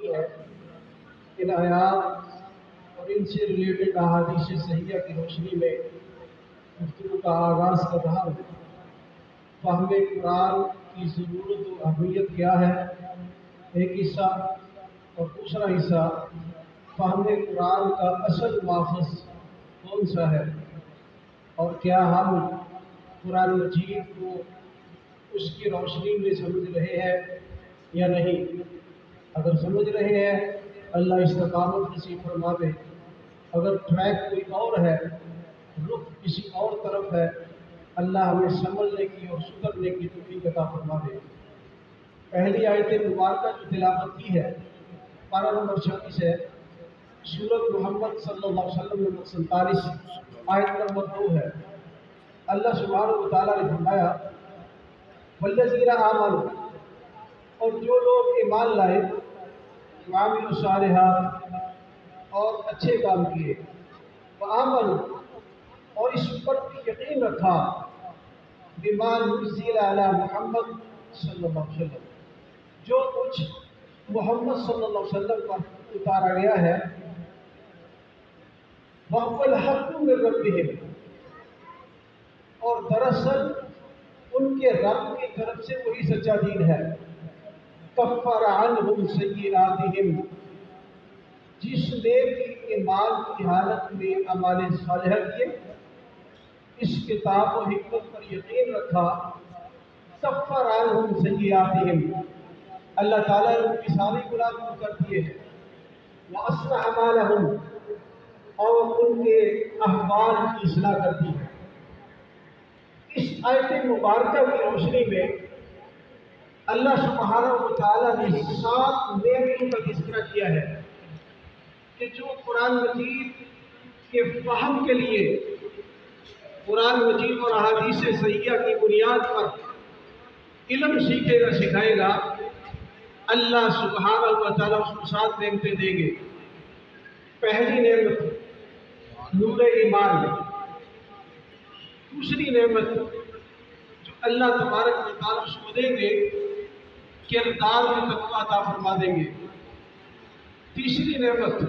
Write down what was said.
روشنی ہے، ان آیات اور ان سے ریلیٹڈ احادیث صحیحہ کی روشنی میں گفتگو کا آغاز کر رہا ہوں۔ فہم قرآن کی ضرورت و اہمیت کیا ہے، ایک حصہ، اور دوسرا حصہ فہم قرآن کا اصل ماخذ کون سا ہے، اور کیا ہم قرآن مجید کو اس کی روشنی میں سمجھ رہے ہیں یا نہیں۔ اگر سمجھ رہے ہیں اللہ استقامت نصیب فرما دے، اگر ٹریک کوئی اور ہے، رخ کسی اور طرف ہے، اللہ ہمیں سمجھنے کی اور سدھرنے کی توفیق عطا فرما دے۔ پہلی آیت مبارکہ جو تلاوت کی ہے، پارہ نمبر 36 ہے، سورۃ محمد صلی اللہ علیہ وسلم نمبر 47، آیت نمبر 2 ہے۔ اللہ سبحانہ و تعالیٰ نے فرمایا والذین آمنوا، اور جو لوگ ایمان لائے، وعملوا الصالحات، اور اچھے کام کیے، وآمنوا، اور اس پر بھی یقین رکھا، بما نزل علی محمد صلی اللہ علیہ وسلم، جو کچھ محمد صلی اللہ علیہ وسلم پر اتارا گیا ہے، وَهُوَ الْحَقُّ مِن رَّبِّهِمْ، اور دراصل ان کے رب کی طرف سے وہی سچا دین ہے، کفر عنہم سیئاتہم، جس نے بھی ایمان کی حالت میں اعمال صالحہ کیے، اس کتاب و حکمت پر یقین رکھا، کفر عنہم سیئاتہم، اللہ تعالیٰ نے ان کی ساری گناہ دور کر دیے ہیں، وَأَصْلَحَ أَعْمَالَهُمْ، اور ان کے احوال کی اصلاح کر دی ہے۔ اس آیت مبارکہ کی روشنی میں اللہ سبحانہ و تعالیٰ نے 7 نعمتوں کا تذکرہ کیا ہے کہ جو قرآن مجید کے فہم کے لیے قرآن مجید اور احادیث صحیحہ کی بنیاد پر علم سیکھے گا، سکھائے گا، اللہ سبحانہ و تعالیٰ اس کو 7 نعمتیں دیں گے۔ پہلی نعمت نور ایمان، دوسری نعمت جو اللہ تبارک و تعالیٰ اس کو دیں گے، کردار میں تقویٰ عطا فرما دیں گے۔ تیسری نعمت